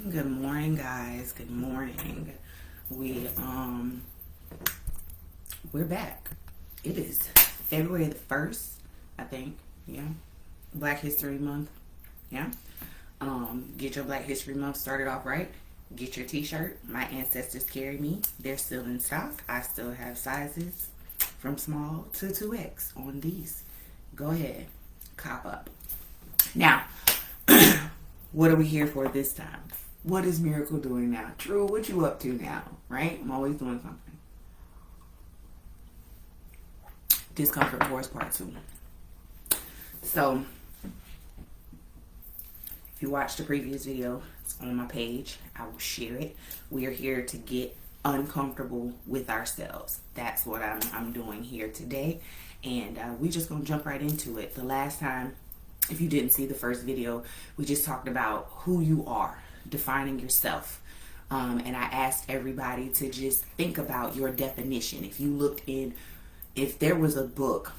Good morning, guys. Good morning. We we're back. It is February the 1st, I think. Yeah. Black History Month. Yeah. Get your Black History Month started off right. Get your t-shirt. My ancestors carry me. They're still in stock. I still have sizes from small to 2X on these. Go ahead. Cop up. Now, what are we here for this time? What is Miracle doing now? True, what you up to now? Right? I'm always doing something. Discomfort Course Part 2. So, if you watched the previous video, it's on my page. I will share it. We are here to get uncomfortable with ourselves. That's what I'm doing here today. And we just going to jump right into it. The last time, if you didn't see the first video, we just talked about who you are, defining yourself. And I asked everybody to just think about your definition. If you looked in, if there was a book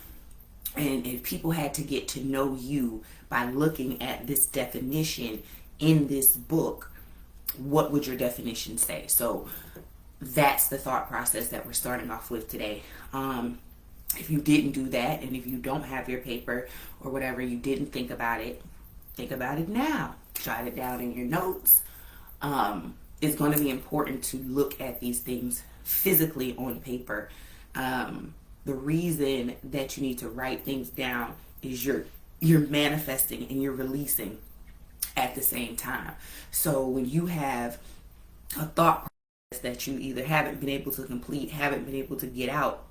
and if people had to get to know you by looking at this definition in this book, what would your definition say? So that's the thought process that we're starting off with today. If you didn't do that, and if you don't have your paper or whatever, you didn't think about it now. Jot it down in your notes. It's going to be important to look at these things physically on paper. The reason that you need to write things down is you're manifesting and you're releasing at the same time. So when you have a thought process that you either haven't been able to complete, haven't been able to get out,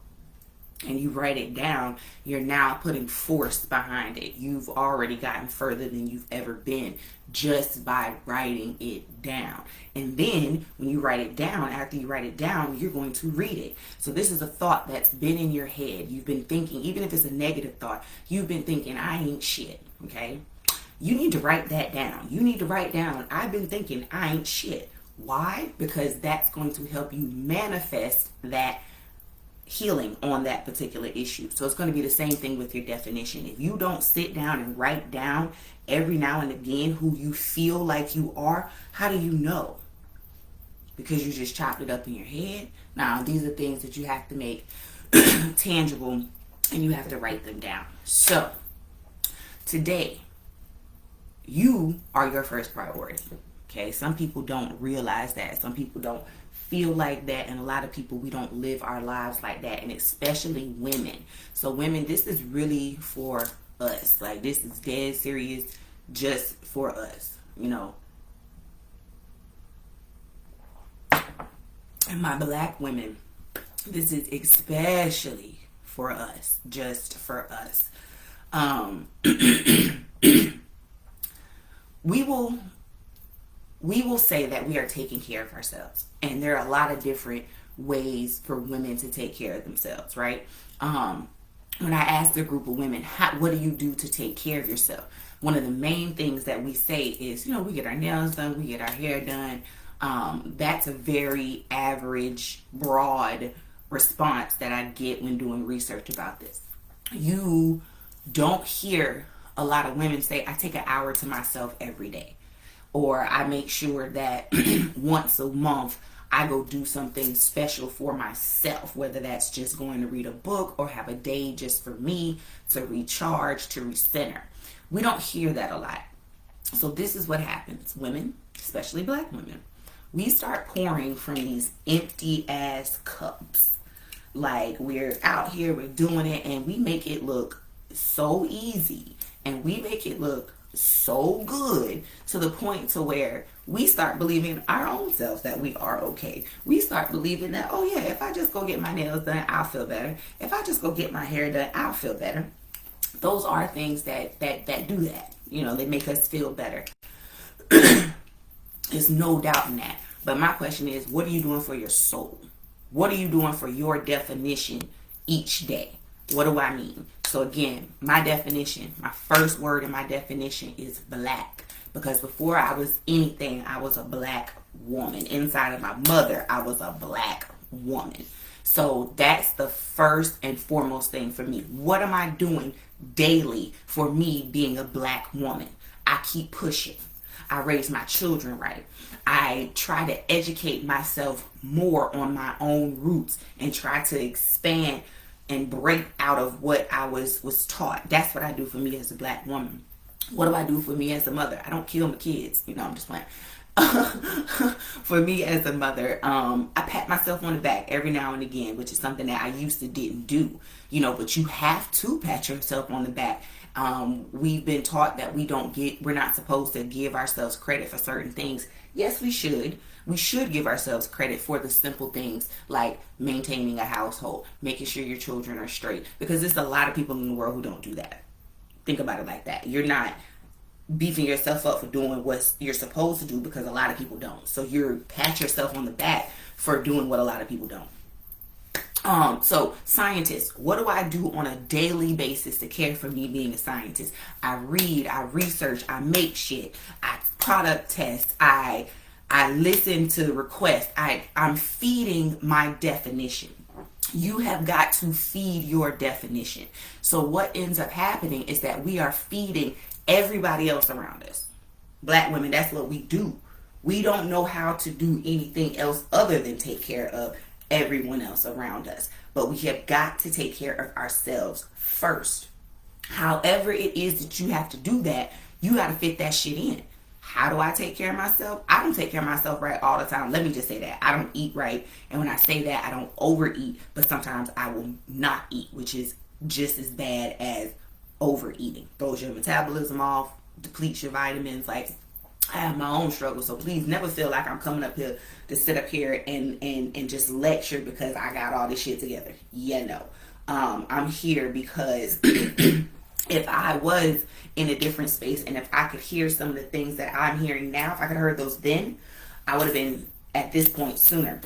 and you write it down, you're now putting force behind it. You've already gotten further than you've ever been just by writing it down. And then when you write it down, after you write it down, you're going to read it. So this is a thought that's been in your head. You've been thinking, even if it's a negative thought, you've been thinking, I ain't shit, okay? You need to write that down. You need to write down, I've been thinking I ain't shit. Why? Because that's going to help you manifest that healing on that particular issue. So it's going to be the same thing with your definition. If you don't sit down and write down every now and again who you feel like you are, how do you know? Because you just chopped it up in your head. Now, these are things that you have to make tangible, and you have to write them down. So today, you are your first priority. Okay, some people don't realize that. Some people don't feel like that, and a lot of people, we don't live our lives like that, and especially women. So women, this is really for us. Like, this is dead serious just for us, you know. And my black women, this is especially for us, just for us. We will say that we are taking care of ourselves. And there are a lot of different ways for women to take care of themselves, right? When I asked a group of women, what do you do to take care of yourself? One of the main things that we say is, we get our nails done, we get our hair done. That's a very average, broad response that I get when doing research about this. You don't hear a lot of women say, I take an hour to myself every day. Or I make sure that once a month I go do something special for myself, whether that's just going to read a book or have a day just for me to recharge, to recenter. We don't hear that a lot. So this is what happens. Women, especially black women, we start pouring from these empty ass cups. Like, we're out here, we're doing it, and we make it look so easy, and we make it look so good to the point to where we start believing our own selves that we are okay. We start believing that, oh yeah, if I just go get my nails done, I'll feel better. If I just go get my hair done, I'll feel better. Those are things that do that. They make us feel better. There's no doubt in that. But my question is, what are you doing for your soul? What are you doing for your definition each day? What do I mean? So again, my definition, my first word in my definition is black. Because before I was anything, I was a black woman. Inside of my mother, I was a black woman. So that's the first and foremost thing for me. What am I doing daily for me being a black woman? I keep pushing. I raise my children right. I try to educate myself more on my own roots and try to expand and break out of what I was taught. That's what I do for me as a black woman. What do I do for me as a mother? I don't kill my kids. I'm just playing. For me as a mother, I pat myself on the back every now and again, which is something that I used to didn't do. But you have to pat yourself on the back. We've been taught that we're not supposed to give ourselves credit for certain things. Yes, we should. We should give ourselves credit for the simple things like maintaining a household, making sure your children are straight, because there's a lot of people in the world who don't do that. Think about it like that. You're not beefing yourself up for doing what you're supposed to do, because a lot of people don't. So you're pat yourself on the back for doing what a lot of people don't. So scientists, what do I do on a daily basis to care for me being a scientist? I read, I research, I make shit, I product test, I listen to requests. I'm feeding my definition. You have got to feed your definition. So what ends up happening is that we are feeding everybody else around us. Black women, that's what we do. We don't know how to do anything else other than take care of everyone else around us. But we have got to take care of ourselves first. However it is that you have to do that, you got to fit that shit in. How do I take care of myself? I don't take care of myself right all the time. Let me just say that. I don't eat right. And when I say that, I don't overeat. But sometimes I will not eat, which is just as bad as overeating. Throws your metabolism off, depletes your vitamins. Like, I have my own struggles. So please never feel like I'm coming up here to sit up here and just lecture because I got all this shit together. Yeah, no. I'm here because if I was in a different space and if I could hear some of the things that I'm hearing now, if I could have heard those then, I would have been at this point sooner.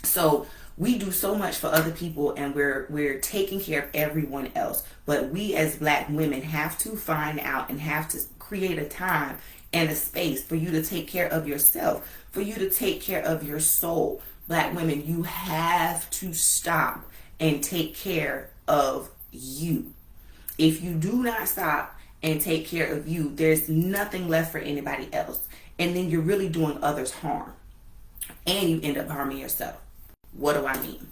So we do so much for other people and we're taking care of everyone else. But we as black women have to find out and have to create a time and a space for you to take care of yourself, for you to take care of your soul. Black women, you have to stop and take care of you. If you do not stop and take care of you, there's nothing left for anybody else. And then you're really doing others harm. And you end up harming yourself. What do I mean?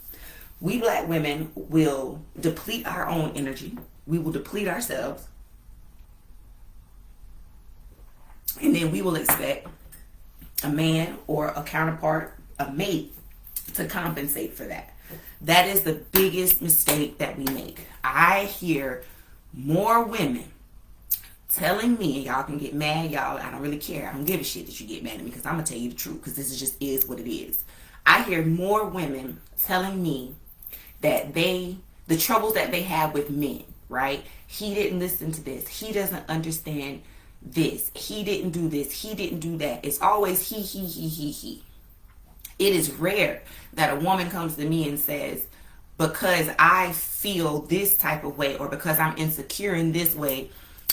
We black women will deplete our own energy. We will deplete ourselves. And then we will expect a man or a counterpart, a mate, to compensate for that. That is the biggest mistake that we make. I hear more women telling me, and y'all can get mad, y'all, I don't really care. I don't give a shit that you get mad at me because I'm going to tell you the truth because this is what it is. I hear more women telling me that the troubles that they have with men, right? He didn't listen to this. He doesn't understand this. He didn't do this. He didn't do that. It's always he. It is rare that a woman comes to me and says, because I feel this type of way or because I'm insecure in this way,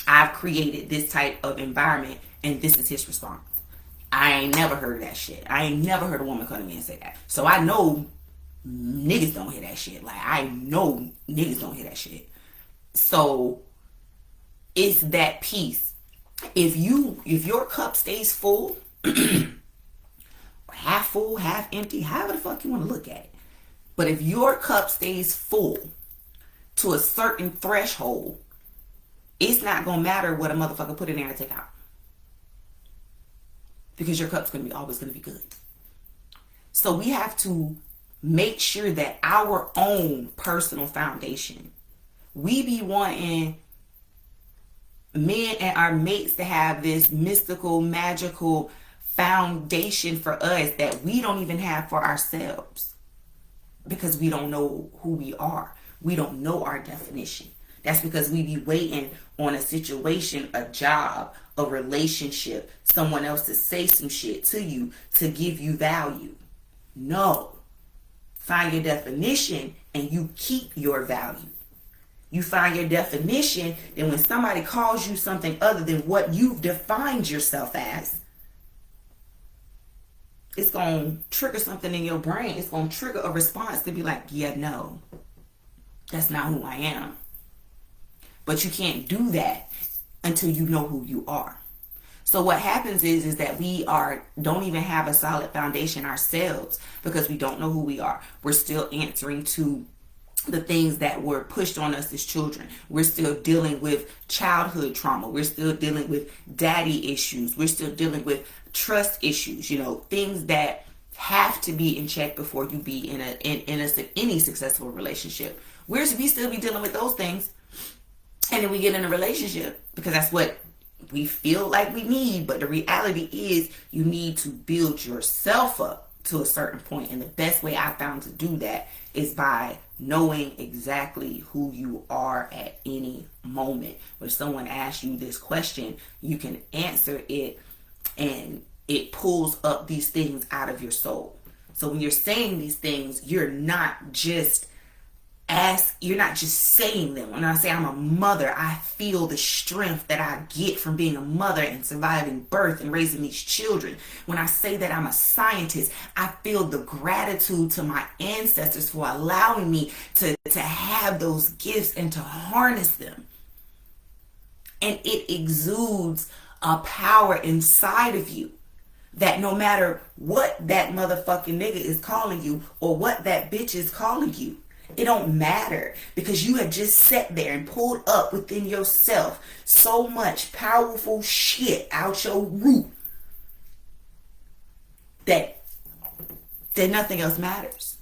I've created this type of environment and this is his response. I ain't never heard that shit. I ain't never heard a woman come to me and say that. So I know niggas don't hear that shit. Like, I know niggas don't hear that shit. So it's that piece. If your cup stays full, half full, half empty, however the fuck you want to look at it. But if your cup stays full to a certain threshold, it's not going to matter what a motherfucker put in there to take out. Because your cup's always going to be good. So we have to make sure that our own personal foundation, we be wanting men and our mates to have this mystical, magical foundation for us that we don't even have for ourselves. Because we don't know who we are. We don't know our definition. That's because we be waiting on a situation, a job, a relationship, someone else to say some shit to you to give you value. No. Find your definition and you keep your value. You find your definition, and when somebody calls you something other than what you've defined yourself as, it's going to trigger something in your brain. It's going to trigger a response to be like, yeah, no, that's not who I am. But you can't do that until you know who you are. So what happens is that we don't even have a solid foundation ourselves because we don't know who we are. We're still answering to the things that were pushed on us as children. We're still dealing with childhood trauma. We're still dealing with daddy issues. We're still dealing with trust issues, things that have to be in check before you be in any successful relationship. We still be dealing with those things, and then we get in a relationship because that's what we feel like we need. But the reality is you need to build yourself up to a certain point, and the best way I found to do that is by knowing exactly who you are at any moment. When someone asks you this question, you can answer it, and it pulls up these things out of your soul. So when you're saying these things, you're not just saying them. When I say I'm a mother, I feel the strength that I get from being a mother and surviving birth and raising these children. When I say that I'm a scientist, I feel the gratitude to my ancestors for allowing me to have those gifts and to harness them. And it exudes a power inside of you that no matter what that motherfucking nigga is calling you or what that bitch is calling you, it don't matter, because you have just sat there and pulled up within yourself so much powerful shit out your root that nothing else matters.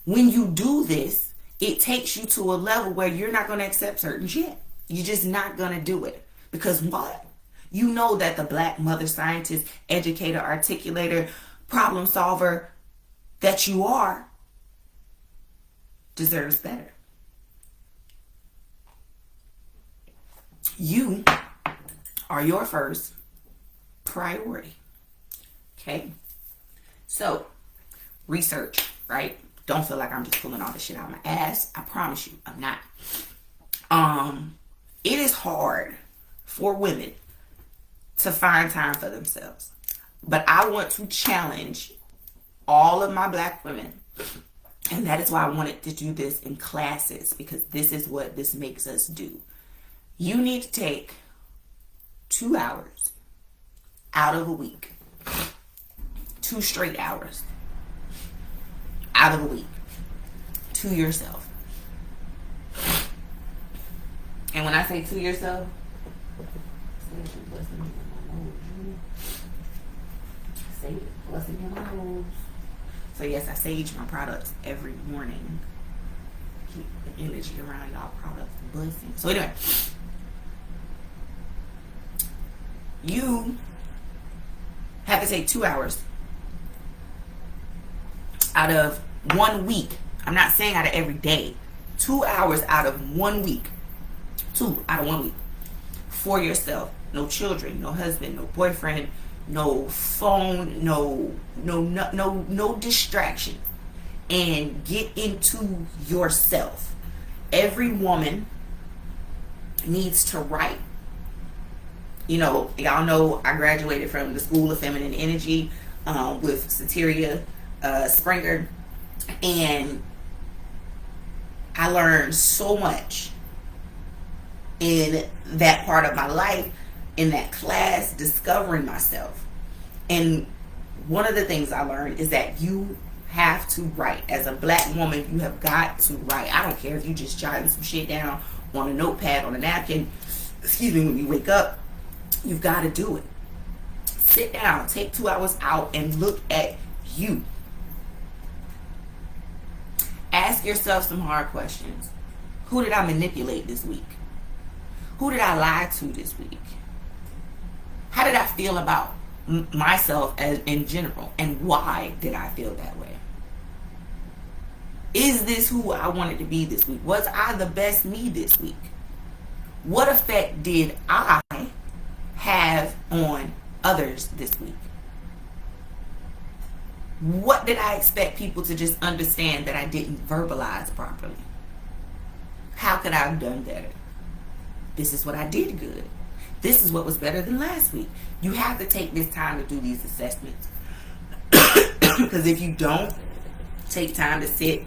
When you do this, it takes you to a level where you're not going to accept certain shit. You're just not going to do it. Because what? You know that the black mother, scientist, educator, articulator, problem solver that you are deserves better. You are your first priority. Okay? So, research, right? Don't feel like I'm just pulling all this shit out of my ass. I promise you, I'm not. It is hard for women to find time for themselves. But I want to challenge all of my black women. And that is why I wanted to do this in classes, because this is what this makes us do. You need to take 2 hours out of a week. 2 straight hours out of a week to yourself. And when I say to yourself, say it, blessing your nose. So yes, I sage my products every morning. Keep the energy around y'all products blessing. So anyway, you have to take 2 hours out of 1 week. I'm not saying out of every day. 2 hours out of 1 week. 2 out of 1 week. For yourself. No children, no husband, no boyfriend, no phone, no distraction, and get into yourself. Every woman needs to write. Y'all know I graduated from the School of Feminine Energy with Sateria Springer, and I learned so much in that part of my life, in that class, discovering myself. And one of the things I learned is that you have to write. As a black woman, you have got to write. I don't care if you just jotting some shit down on a notepad, on a napkin, when you wake up. You've got to do it. Sit down, take 2 hours out and look at you. Ask yourself some hard questions. Who did I manipulate this week? Who did I lie to this week? How did I feel about myself in general? And why did I feel that way? Is this who I wanted to be this week? Was I the best me this week? What effect did I have on others this week? What did I expect people to just understand that I didn't verbalize properly? How could I have done better? This is what I did good. This is what was better than last week. You have to take this time to do these assessments. Because if you don't take time to sit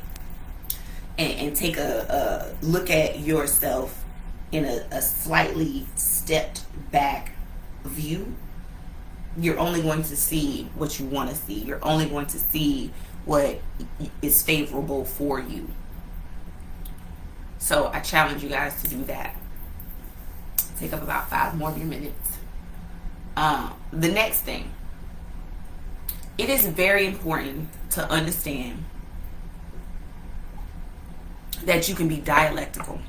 and take a look at yourself in a slightly stepped back view, you're only going to see what you want to see. You're only going to see what is favorable for you. So I challenge you guys to do that. Take up about 5 more of your minutes. The next thing, it is very important to understand that you can be dialectical.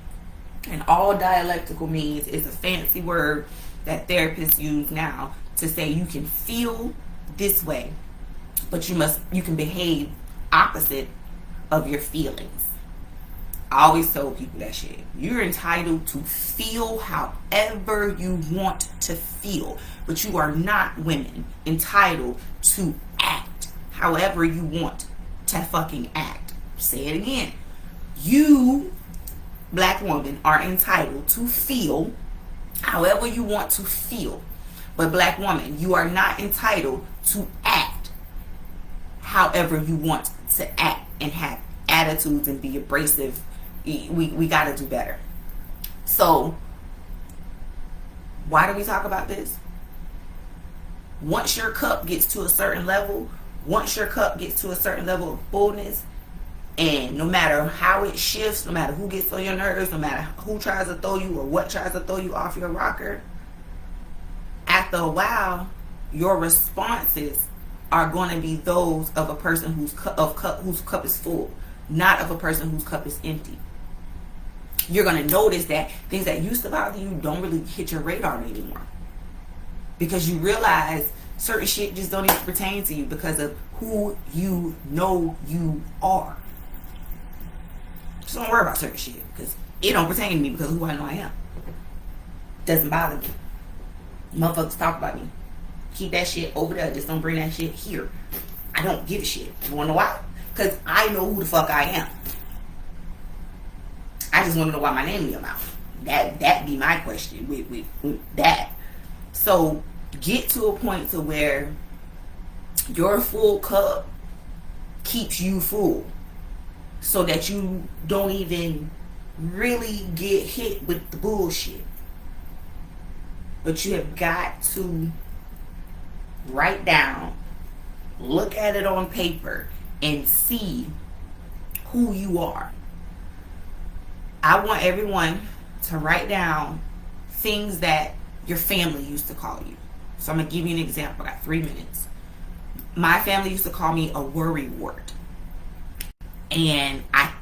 And all dialectical means is a fancy word that therapists use now to say you can feel this way, but you can behave opposite of your feelings. I always tell people that shit. You're entitled to feel however you want to feel, but you are not, women, entitled to act however you want to fucking act. Say it again. You, black woman, are entitled to feel however you want to feel, but black woman, you are not entitled to act however you want to act and have attitudes and be abrasive. We got to do better. So why do we talk about this? Once your cup gets to a certain level, of fullness, and no matter how it shifts, no matter who gets on your nerves, no matter who tries to throw you or what tries to throw you off your rocker, after a while, your responses are going to be those of a person whose cup is full, not of a person whose cup is empty. You're going to notice that things that used to bother you don't really hit your radar anymore, because you realize certain shit just don't even pertain to you because of who you know you are. Just don't worry about certain shit because it don't pertain to me because of who I know I am. Doesn't bother me. Motherfuckers talk about me. Keep that shit over there. Just don't bring that shit here. I don't give a shit. You wanna know why? Because I know who the fuck I am. I just want to know why my name in your mouth. That be my question with that. So get to a point to where your full cup keeps you full, so that you don't even really get hit with the bullshit. But you have got to write down, look at it on paper, and see who you are. I want everyone to write down things that your family used to call you. So I'm going to give you an example. I got 3 minutes. My family used to call me a worrywart. And I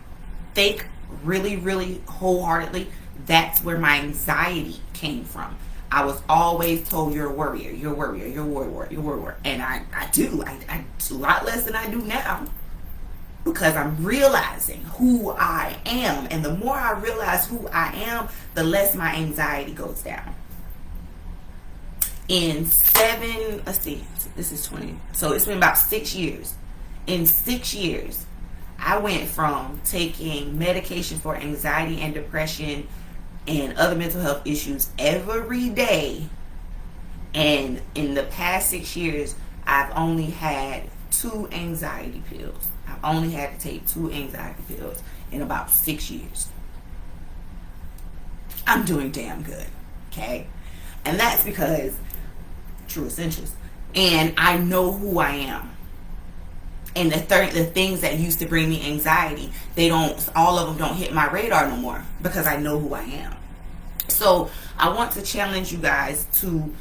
think really, really wholeheartedly that's where my anxiety came from. I was always told, you're a worrier, you're a worrier, you're a worrywart, you're a worrywart. And I do a lot less than I do now, because I'm realizing who I am. And the more I realize who I am, the less my anxiety goes down. This is 20. So it's been about 6 years. In 6 years, I went from taking medication for anxiety and depression and other mental health issues every day. And in the past 6 years, I've only had 2 anxiety pills. I've only had to take 2 anxiety pills in about 6 years. I'm doing damn good, okay? And that's because True Essentials. And I know who I am. And the things that used to bring me anxiety, all of them don't hit my radar no more, because I know who I am. So I want to challenge you guys to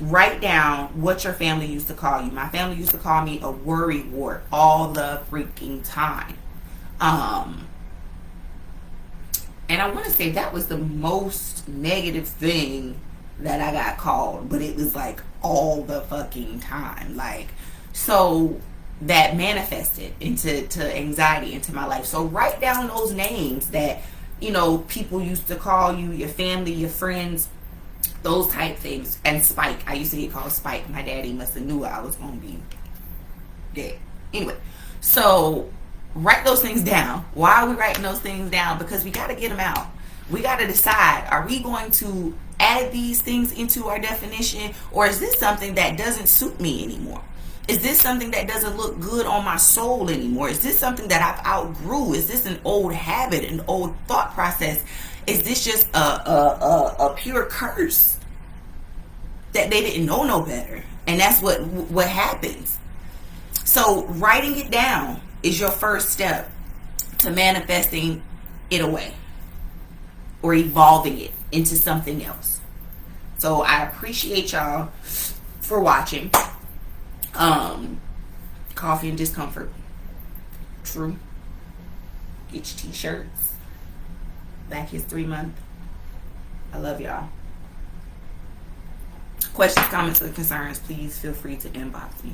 write down what your family used to call you. My family used to call me a worrywart all the freaking time. And I want to say that was the most negative thing that I got called, but it was like all the fucking time. Like, so that manifested into anxiety into my life. So write down those names that, people used to call you, your family, your friends, those type things. And Spike, I used to get called Spike. My daddy must have knew I was going to be dead. Anyway, so write those things down. Why are we writing those things down? Because we got to get them out. We got to decide, are we going to add these things into our definition, or is this something that doesn't suit me anymore? Is this something that doesn't look good on my soul anymore? Is this something that I've outgrew? Is this an old habit, an old thought process? Is this just a pure curse? that they didn't know no better. And that's what happens. So writing it down is your first step to manifesting it away or evolving it into something else. So I appreciate y'all for watching. Coffee and discomfort. True. Get your t-shirts. Black History Month. I love y'all. Questions, comments, or concerns, please feel free to inbox me.